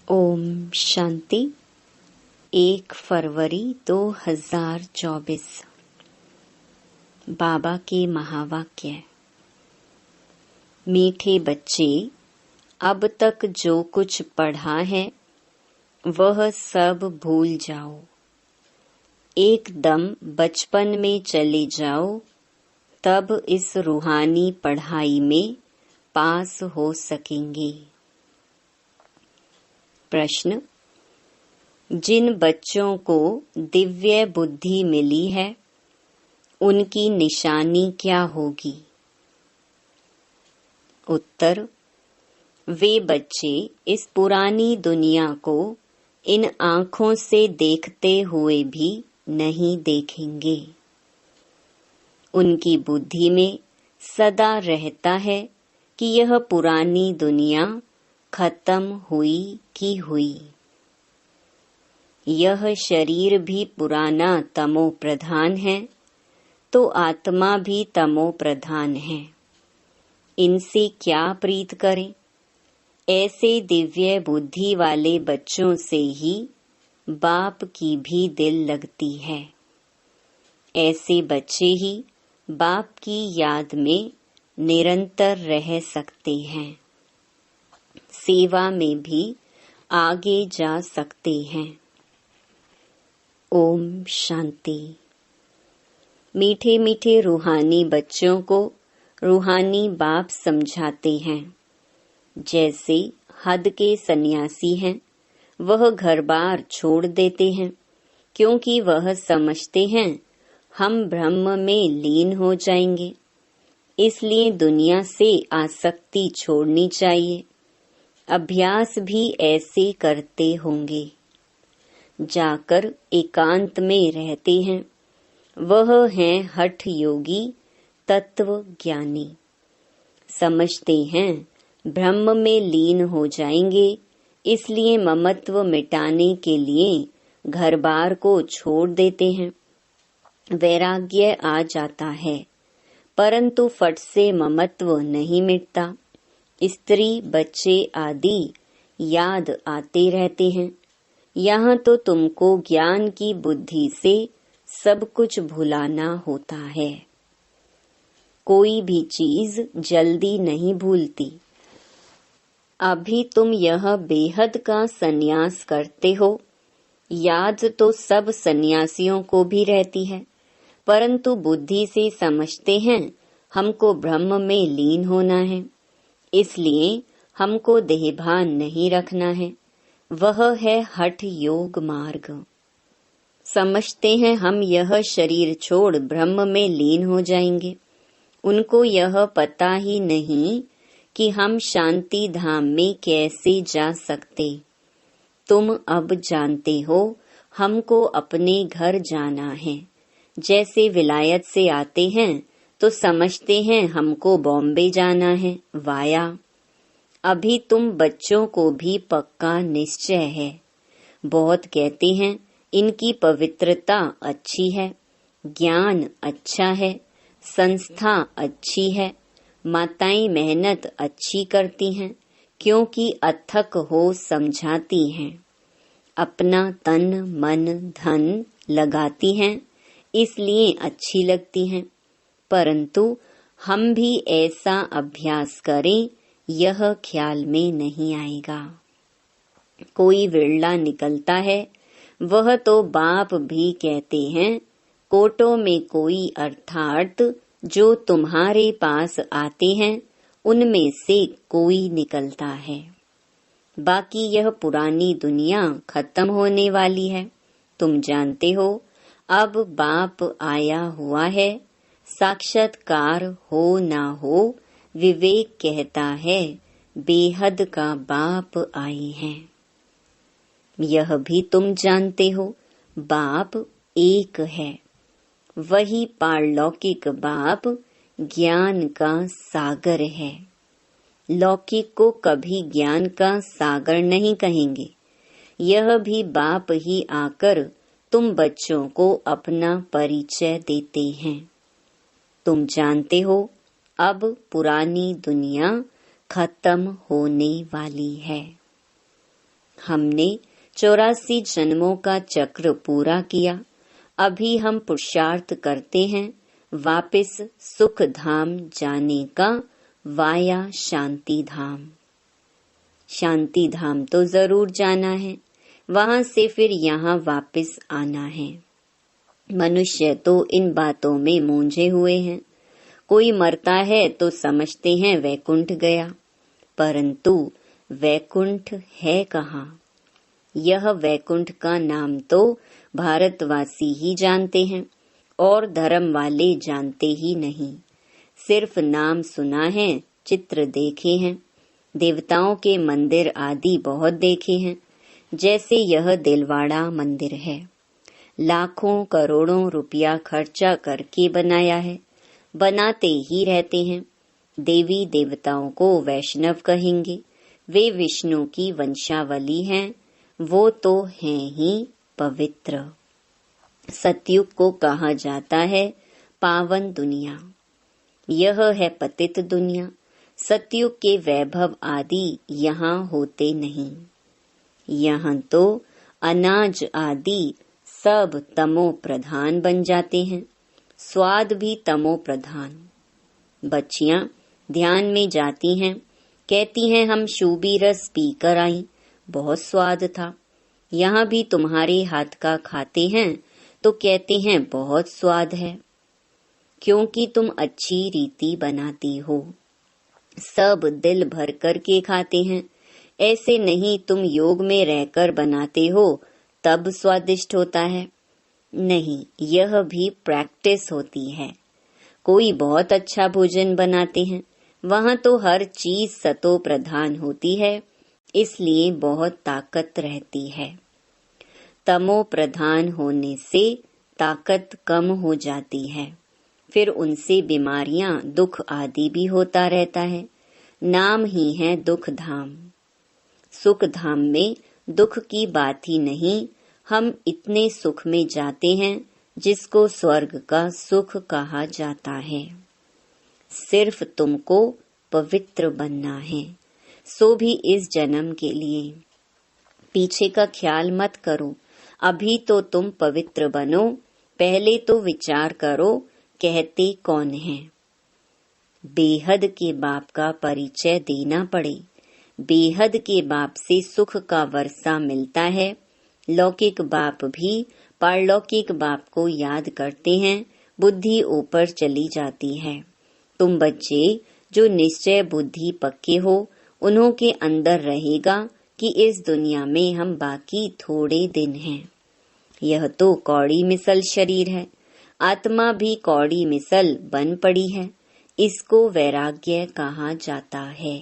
ओम शांति। 1 फरवरी 2024। बाबा के महावाक्य। मीठे बच्चे, अब तक जो कुछ पढ़ा है वह सब भूल जाओ। एकदम बचपन में चले जाओ, तब इस रूहानी पढ़ाई में पास हो सकेंगे। प्रश्न: जिन बच्चों को दिव्य बुद्धि मिली है उनकी निशानी क्या होगी? उत्तर: वे बच्चे इस पुरानी दुनिया को इन आँखों से देखते हुए भी नहीं देखेंगे। उनकी बुद्धि में सदा रहता है कि यह पुरानी दुनिया खत्म हुई की हुई। यह शरीर भी पुराना तमो प्रधान है, तो आत्मा भी तमो प्रधान है। इनसे क्या प्रीत करें? ऐसे दिव्य बुद्धि वाले बच्चों से ही बाप की भी दिल लगती है। ऐसे बच्चे ही बाप की याद में निरंतर रह सकते हैं, सेवा में भी आगे जा सकते हैं। ओम शांति। मीठे मीठे रूहानी बच्चों को रूहानी बाप समझाते हैं। जैसे हद के सन्यासी हैं, वह घर बार छोड़ देते हैं, क्योंकि वह समझते हैं हम ब्रह्म में लीन हो जाएंगे। इसलिए दुनिया से आसक्ति छोड़नी चाहिए। अभ्यास भी ऐसे करते होंगे। जाकर एकांत में रहते हैं, वह हैं हठ योगी तत्व ज्ञानी। समझते हैं ब्रह्म में लीन हो जाएंगे, इसलिए ममत्व मिटाने के लिए घर बार को छोड़ देते हैं। वैराग्य आ जाता है, परंतु फट से ममत्व नहीं मिटता। स्त्री बच्चे आदि याद आते रहते हैं। यहाँ तो तुमको ज्ञान की बुद्धि से सब कुछ भुलाना होता है। कोई भी चीज जल्दी नहीं भूलती। अभी तुम यह बेहद का सन्यास करते हो। याद तो सब सन्यासियों को भी रहती है, परंतु बुद्धि से समझते हैं हमको ब्रह्म में लीन होना है, इसलिए हमको देहभान नहीं रखना है। वह है हठ योग मार्ग। समझते हैं हम यह शरीर छोड़ ब्रह्म में लीन हो जाएंगे। उनको यह पता ही नहीं कि हम शांति धाम में कैसे जा सकते। तुम अब जानते हो हमको अपने घर जाना है। जैसे विलायत से आते हैं तो समझते हैं हमको बॉम्बे जाना है वाया। अभी तुम बच्चों को भी पक्का निश्चय है। बहुत कहते हैं इनकी पवित्रता अच्छी है, ज्ञान अच्छा है, संस्था अच्छी है, माताएं मेहनत अच्छी करती हैं, क्योंकि अथक हो समझाती हैं, अपना तन मन धन लगाती हैं, इसलिए अच्छी लगती हैं। परंतु हम भी ऐसा अभ्यास करें, यह ख्याल में नहीं आएगा। कोई विरला निकलता है, वह तो बाप भी कहते हैं कोटों में कोई, अर्थात जो तुम्हारे पास आते हैं उनमें से कोई निकलता है। बाकी यह पुरानी दुनिया खत्म होने वाली है। तुम जानते हो अब बाप आया हुआ है। साक्षात्कार हो ना हो, विवेक कहता है बेहद का बाप आए हैं। यह भी तुम जानते हो बाप एक है। वही पारलौकिक बाप ज्ञान का सागर है। लौकिक को कभी ज्ञान का सागर नहीं कहेंगे। यह भी बाप ही आकर तुम बच्चों को अपना परिचय देते हैं। तुम जानते हो अब पुरानी दुनिया खत्म होने वाली है। हमने 84 जन्मों का चक्र पूरा किया। अभी हम पुरुषार्थ करते हैं वापस सुख धाम जाने का, वाया शांति धाम। शांति धाम तो जरूर जाना है, वहां से फिर यहाँ वापस आना है। मनुष्य तो इन बातों में मूंझे हुए हैं। कोई मरता है तो समझते हैं वैकुंठ गया, परंतु वैकुंठ है कहाँ? यह वैकुंठ का नाम तो भारतवासी ही जानते हैं और धर्म वाले जानते ही नहीं। सिर्फ नाम सुना है, चित्र देखे हैं, देवताओं के मंदिर आदि बहुत देखे हैं। जैसे यह दिलवाड़ा मंदिर है, लाखों करोड़ों रुपया खर्चा करके बनाया है, बनाते ही रहते हैं। देवी देवताओं को वैष्णव कहेंगे, वे विष्णु की वंशावली हैं, वो तो हैं ही पवित्र। सतयुग को कहा जाता है पावन दुनिया, यह है पतित दुनिया। सतयुग के वैभव आदि यहाँ होते नहीं। यहाँ तो अनाज आदि सब तमो प्रधान बन जाते हैं, स्वाद भी तमो प्रधान। बच्चियां ध्यान में जाती हैं, कहती हैं हम शूबी रस पी कर आई, बहुत स्वाद था। यहाँ भी तुम्हारे हाथ का खाते हैं तो कहते हैं बहुत स्वाद है, क्योंकि तुम अच्छी रीति बनाती हो। सब दिल भर कर के खाते हैं, ऐसे नहीं तुम योग में रहकर बनाते हो तब स्वादिष्ट होता है। नहीं, यह भी प्रैक्टिस होती है। कोई बहुत अच्छा भोजन बनाते हैं, वहाँ तो हर चीज सतो प्रधान होती है, इसलिए बहुत ताकत रहती है। तमो प्रधान होने से ताकत कम हो जाती है, फिर उनसे बीमारियां, दुख आदि भी होता रहता है। नाम ही है दुख धाम। सुख धाम में दुख की बात ही नहीं। हम इतने सुख में जाते हैं जिसको स्वर्ग का सुख कहा जाता है। सिर्फ तुमको पवित्र बनना है, सो भी इस जन्म के लिए। पीछे का ख्याल मत करो, अभी तो तुम पवित्र बनो। पहले तो विचार करो कहते कौन है। बेहद के बाप का परिचय देना पड़े। बेहद के बाप से सुख का वर्षा मिलता है। लौकिक बाप भी पारलौकिक बाप को याद करते हैं, बुद्धि ऊपर चली जाती है। तुम बच्चे जो निश्चय बुद्धि पक्के हो, उन्हों के अंदर रहेगा कि इस दुनिया में हम बाकी थोड़े दिन हैं। यह तो कौड़ी मिसल शरीर है, आत्मा भी कौड़ी मिसल बन पड़ी है। इसको वैराग्य कहा जाता है।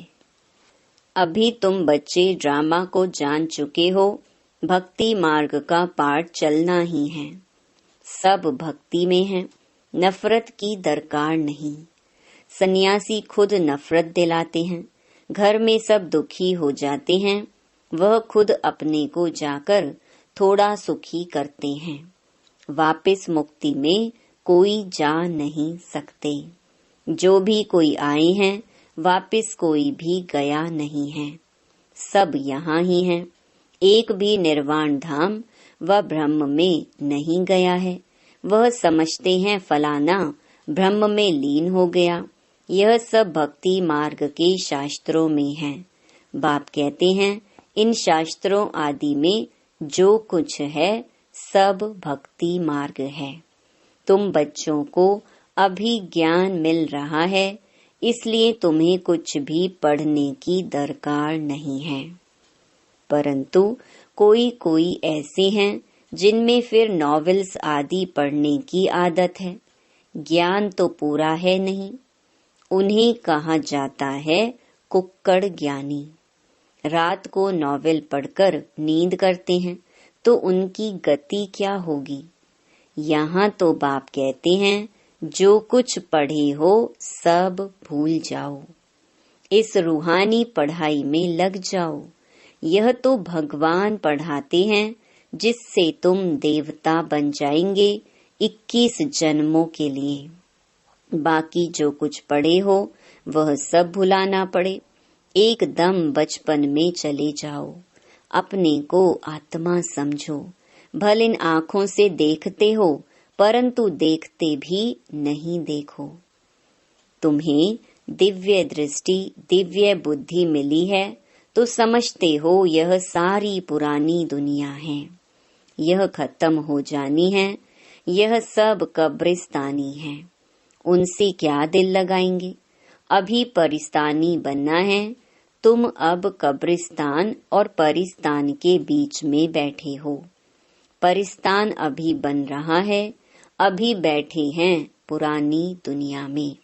अभी तुम बच्चे ड्रामा को जान चुके हो, भक्ति मार्ग का पाठ चलना ही है। सब भक्ति में है, नफरत की दरकार नहीं। सन्यासी खुद नफरत दिलाते हैं, घर में सब दुखी हो जाते हैं, वह खुद अपने को जाकर थोड़ा सुखी करते हैं। वापस मुक्ति में कोई जा नहीं सकते। जो भी कोई आए हैं, वापस कोई भी गया नहीं है, सब यहाँ ही हैं। एक भी निर्वाण धाम व ब्रह्म में नहीं गया है। वह समझते हैं फलाना ब्रह्म में लीन हो गया। यह सब भक्ति मार्ग के शास्त्रों में है। बाप कहते हैं इन शास्त्रों आदि में जो कुछ है सब भक्ति मार्ग है। तुम बच्चों को अभी ज्ञान मिल रहा है, इसलिए तुम्हें कुछ भी पढ़ने की दरकार नहीं है। परंतु कोई कोई ऐसे हैं जिनमें फिर नॉवेल्स आदि पढ़ने की आदत है। ज्ञान तो पूरा है नहीं। उन्हें कहा जाता है कुक्कड़ ज्ञानी। रात को नॉवेल पढ़कर नींद करते हैं तो उनकी गति क्या होगी। यहाँ तो बाप कहते हैं जो कुछ पढ़े हो सब भूल जाओ, इस रूहानी पढ़ाई में लग जाओ। यह तो भगवान पढ़ाते हैं जिससे तुम देवता बन जाएंगे 21 जन्मों के लिए। बाकी जो कुछ पढ़े हो वह सब भुलाना पड़े, एकदम बचपन में चले जाओ। अपने को आत्मा समझो। भले इन आँखों से देखते हो, परंतु देखते भी नहीं देखो। तुम्हें दिव्य दृष्टि, दिव्य बुद्धि मिली है तो समझते हो यह सारी पुरानी दुनिया है, यह खत्म हो जानी है, यह सब कब्रिस्तानी है। उनसे क्या दिल लगाएंगे? अभी परिस्तानी बनना है। तुम अब कब्रिस्तान और परिस्तान के बीच में बैठे हो। परिस्तान अभी बन रहा है, अभी बैठे हैं पुरानी दुनिया में,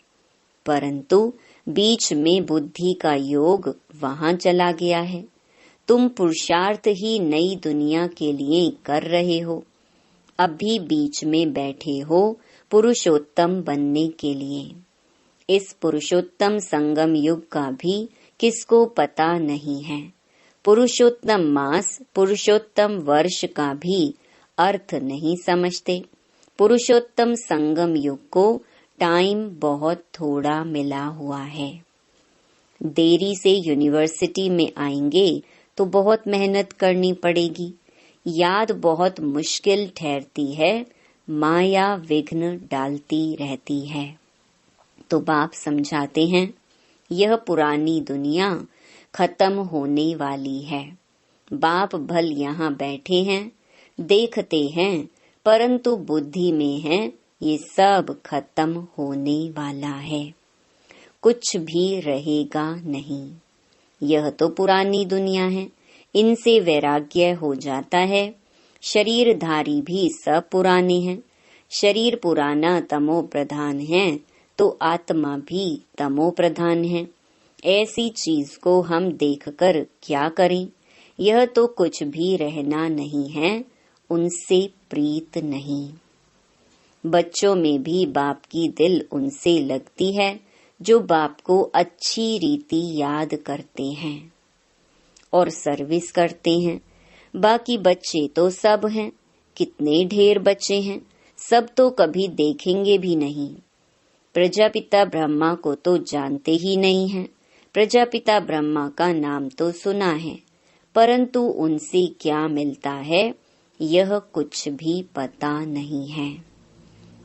परंतु बीच में बुद्धि का योग वहां चला गया है। तुम पुरुषार्थ ही नई दुनिया के लिए कर रहे हो, अभी बीच में बैठे हो पुरुषोत्तम बनने के लिए। इस पुरुषोत्तम संगम युग का भी किसको पता नहीं है। पुरुषोत्तम मास, पुरुषोत्तम वर्ष का भी अर्थ नहीं समझते। पुरुषोत्तम संगम युग को टाइम बहुत थोड़ा मिला हुआ है। देरी से यूनिवर्सिटी में आएंगे तो बहुत मेहनत करनी पड़ेगी। याद बहुत मुश्किल ठहरती है, माया विघ्न डालती रहती है। तो बाप समझाते हैं, यह पुरानी दुनिया खत्म होने वाली है। बाप भल यहाँ बैठे हैं, देखते हैं, परंतु बुद्धि में है ये सब खत्म होने वाला है, कुछ भी रहेगा नहीं। यह तो पुरानी दुनिया है, इनसे वैराग्य हो जाता है। शरीरधारी भी सब पुराने हैं। शरीर पुराना तमो प्रधान है तो आत्मा भी तमो प्रधान है। ऐसी चीज को हम देखकर क्या करें? यह तो कुछ भी रहना नहीं है, उनसे प्रीत नहीं। बच्चों में भी बाप की दिल उनसे लगती है जो बाप को अच्छी रीति याद करते हैं और सर्विस करते हैं। बाकी बच्चे तो सब हैं, कितने ढेर बच्चे हैं, सब तो कभी देखेंगे भी नहीं। प्रजापिता ब्रह्मा को तो जानते ही नहीं हैं। प्रजापिता ब्रह्मा का नाम तो सुना है, परंतु उनसे क्या मिलता है यह कुछ भी पता नहीं है।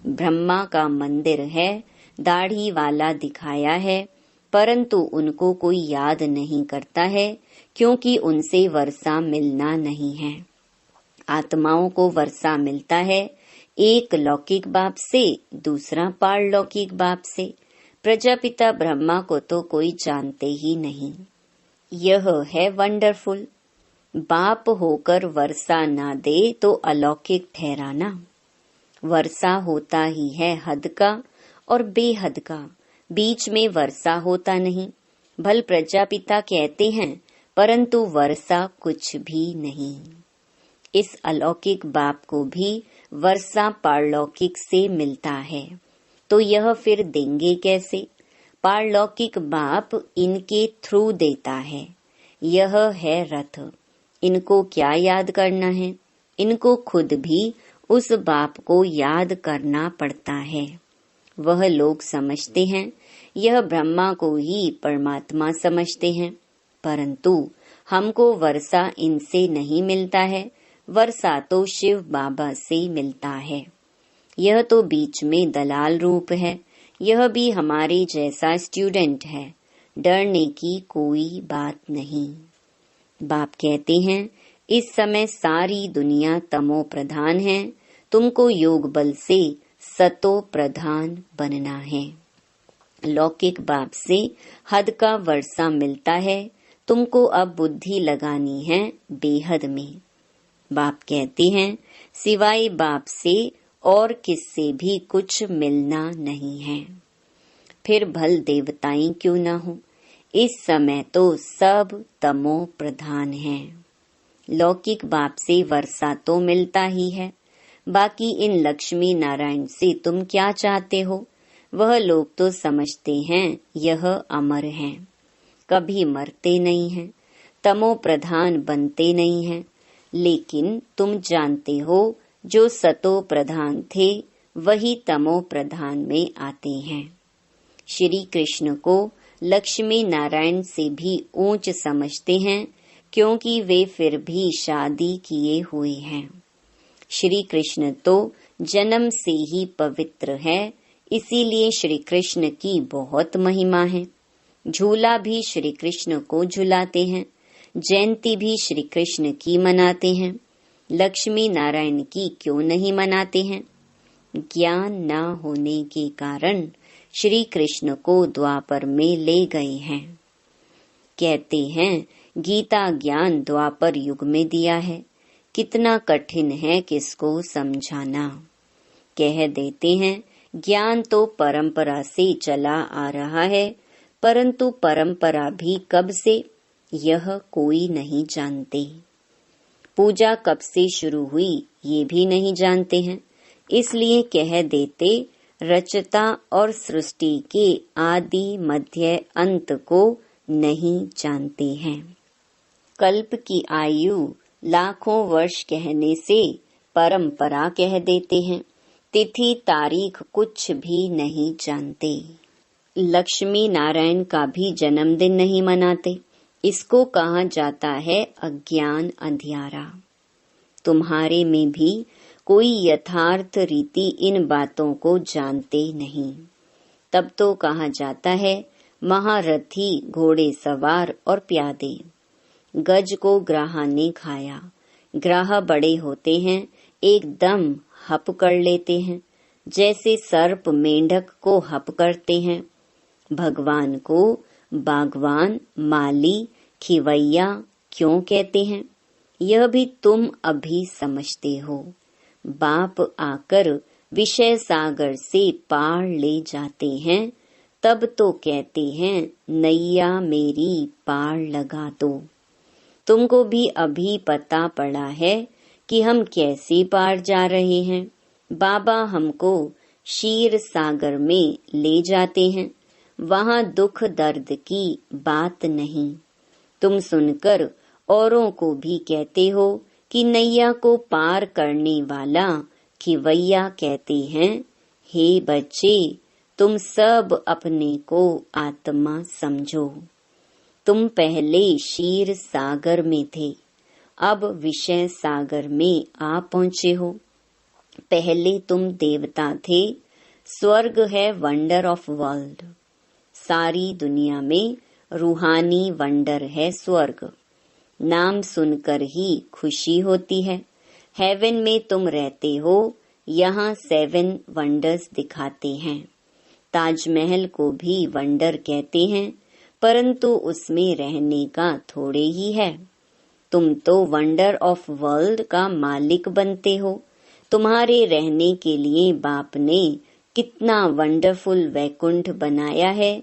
ब्रह्मा का मंदिर है, दाढ़ी वाला दिखाया है, परंतु उनको कोई याद नहीं करता है, क्योंकि उनसे वर्षा मिलना नहीं है। आत्माओं को वर्षा मिलता है, एक लौकिक बाप से, दूसरा पारलौकिक बाप से। प्रजापिता ब्रह्मा को तो कोई जानते ही नहीं। यह है वंडरफुल। बाप होकर वर्षा ना दे तो अलौकिक ठहराना। वर्षा होता ही है हद का और बेहद का, बीच में वर्षा होता नहीं। भल प्रजापिता कहते हैं, परंतु वर्षा कुछ भी नहीं। इस अलौकिक बाप को भी वर्षा पारलौकिक से मिलता है, तो यह फिर देंगे कैसे? पारलौकिक बाप इनके थ्रू देता है। यह है रथ। इनको क्या याद करना है? इनको खुद भी उस बाप को याद करना पड़ता है। वह लोग समझते हैं यह ब्रह्मा को ही परमात्मा समझते हैं, परंतु हमको वर्षा इनसे नहीं मिलता है, वर्षा तो शिव बाबा से मिलता है। यह तो बीच में दलाल रूप है, यह भी हमारे जैसा स्टूडेंट है। डरने की कोई बात नहीं। बाप कहते हैं, इस समय सारी दुनिया तमो प्रधान है, तुमको योग बल से सतो प्रधान बनना है। लौकिक बाप से हद का वर्षा मिलता है, तुमको अब बुद्धि लगानी है बेहद में। बाप कहते हैं, सिवाय बाप से और किससे भी कुछ मिलना नहीं है। फिर भल देवताएं क्यों ना हो, इस समय तो सब तमो प्रधान है। लौकिक बाप से वर्षा तो मिलता ही है, बाकी इन लक्ष्मी नारायण से तुम क्या चाहते हो? वह लोग तो समझते हैं यह अमर हैं, कभी मरते नहीं हैं, तमो प्रधान बनते नहीं हैं। लेकिन तुम जानते हो जो सतो प्रधान थे वही तमो प्रधान में आते हैं। श्री कृष्ण को लक्ष्मी नारायण से भी ऊंच समझते हैं, क्योंकि वे फिर भी शादी किए हुए हैं। श्री कृष्ण तो जन्म से ही पवित्र है, इसीलिए श्री कृष्ण की बहुत महिमा है। झूला भी श्री कृष्ण को झुलाते हैं, जयंती भी श्री कृष्ण की मनाते हैं। लक्ष्मी नारायण की क्यों नहीं मनाते हैं? ज्ञान न होने के कारण श्री कृष्ण को द्वापर में ले गए हैं। कहते हैं गीता ज्ञान द्वापर युग में दिया है, कितना कठिन है किसको समझाना। कह देते हैं ज्ञान तो परंपरा से चला आ रहा है, परंतु परंपरा भी कब से, यह कोई नहीं जानते। पूजा कब से शुरू हुई ये भी नहीं जानते हैं, इसलिए कह देते रचता और सृष्टि के आदि मध्य अंत को नहीं जानते हैं। कल्प की आयु लाखों वर्ष कहने से परंपरा कह देते हैं, तिथि तारीख कुछ भी नहीं जानते। लक्ष्मी नारायण का भी जन्मदिन नहीं मनाते, इसको कहा जाता है अज्ञान अंधियारा। तुम्हारे में भी कोई यथार्थ रीति इन बातों को जानते नहीं, तब तो कहा जाता है महारथी घोड़े सवार और प्यादे। गज को ग्राह ने खाया, ग्राह बड़े होते हैं, एकदम हप कर लेते हैं, जैसे सर्प मेंढक को हप करते हैं। भगवान को बागवान, माली, खिवैया क्यों कहते हैं, यह भी तुम अभी समझते हो। बाप आकर विषय सागर से पार ले जाते हैं, तब तो कहते हैं नैया मेरी पार लगा दो। तुमको भी अभी पता पड़ा है कि हम कैसे पार जा रहे हैं। बाबा हमको क्षीर सागर में ले जाते हैं, वहाँ दुख दर्द की बात नहीं। तुम सुनकर औरों को भी कहते हो कि नैया को पार करने वाला खिवैया कहते हैं। हे बच्चे, तुम सब अपने को आत्मा समझो। तुम पहले क्षीर सागर में थे, अब विषय सागर में आ पहुँचे हो। पहले तुम देवता थे, स्वर्ग है वंडर ऑफ वर्ल्ड। सारी दुनिया में रूहानी वंडर है स्वर्ग। नाम सुनकर ही खुशी होती है। हेवन में तुम रहते हो, यहाँ 7 वंडर्स दिखाते हैं। ताजमहल को भी वंडर कहते हैं, परंतु उसमें रहने का थोड़े ही है। तुम तो वंडर ऑफ वर्ल्ड का मालिक बनते हो। तुम्हारे रहने के लिए बाप ने कितना वंडरफुल वैकुंठ बनाया है।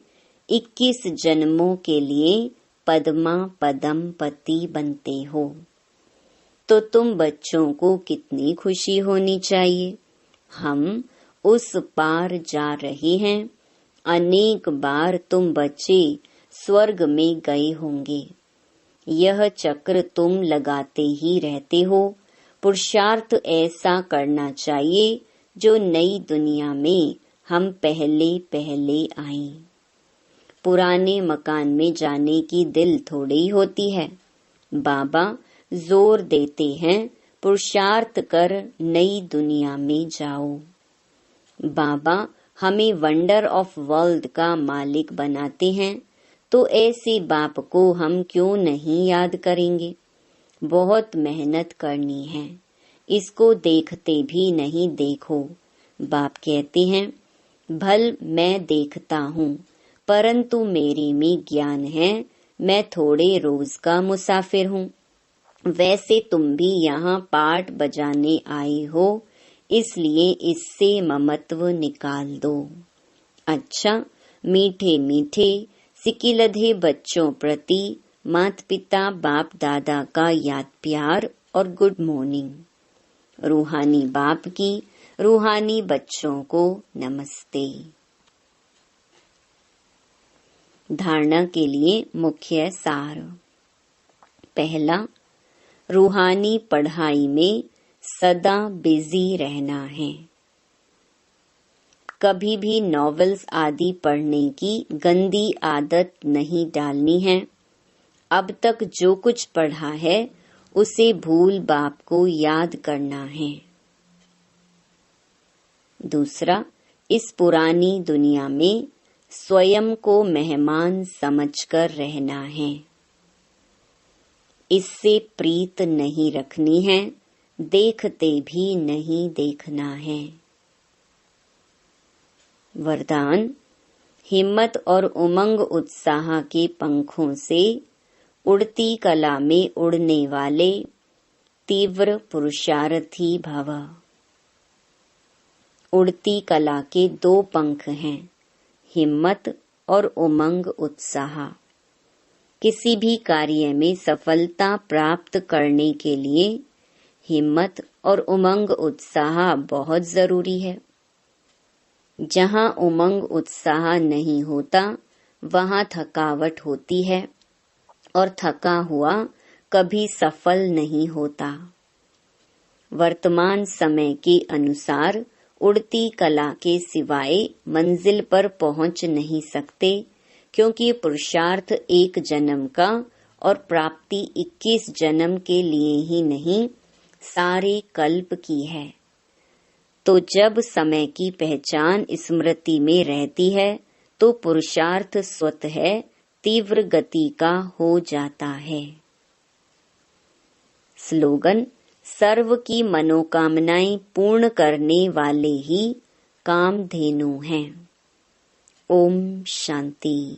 21 जन्मों के लिए पद्मा पदम पति बनते हो। तो तुम बच्चों को कितनी खुशी होनी चाहिए। हम उस पार जा रहे हैं। अनेक बार तुम बच्चे स्वर्ग में गए होंगे। यह चक्र तुम लगाते ही रहते हो। पुरुषार्थ ऐसा करना चाहिए जो नई दुनिया में हम पहले पहले आए। पुराने मकान में जाने की दिल थोड़ी होती है। बाबा जोर देते हैं पुरुषार्थ कर नई दुनिया में जाओ। बाबा हमें वंडर ऑफ वर्ल्ड का मालिक बनाते हैं, तो ऐसे बाप को हम क्यों नहीं याद करेंगे। बहुत मेहनत करनी है, इसको देखते भी नहीं देखो। बाप कहते हैं भल मैं देखता हूँ, परंतु मेरे में ज्ञान है, मैं थोड़े रोज का मुसाफिर हूँ। वैसे तुम भी यहाँ पाठ बजाने आए हो, इसलिए इससे ममत्व निकाल दो। अच्छा, मीठे मीठे सिकिलधे बच्चों प्रति माता पिता बाप दादा का याद प्यार और गुड मॉर्निंग। रूहानी बाप की रूहानी बच्चों को नमस्ते। धारणा के लिए मुख्य सार। पहला, रूहानी पढ़ाई में सदा बिजी रहना है। कभी भी नॉवेल्स आदि पढ़ने की गंदी आदत नहीं डालनी है। अब तक जो कुछ पढ़ा है उसे भूल बाप को याद करना है। दूसरा, इस पुरानी दुनिया में स्वयं को मेहमान समझकर रहना है। इससे प्रीत नहीं रखनी है, देखते भी नहीं देखना है। वरदान, हिम्मत और उमंग उत्साह के पंखों से उड़ती कला में उड़ने वाले तीव्र पुरुषार्थी भव। उड़ती कला के 2 पंख हैं, हिम्मत और उमंग उत्साह। किसी भी कार्य में सफलता प्राप्त करने के लिए हिम्मत और उमंग उत्साह बहुत जरूरी है। जहाँ उमंग उत्साह नहीं होता वहाँ थकावट होती है और थका हुआ कभी सफल नहीं होता। वर्तमान समय के अनुसार उड़ती कला के सिवाय मंजिल पर पहुंच नहीं सकते, क्योंकि पुरुषार्थ 1 जन्म का और प्राप्ति 21 जन्म के लिए ही नहीं, सारे कल्प की है। तो जब समय की पहचान स्मृति में रहती है तो पुरुषार्थ स्वतः तीव्र गति का हो जाता है। स्लोगन, सर्व की मनोकामनाएं पूर्ण करने वाले ही कामधेनु हैं। ओम शांति।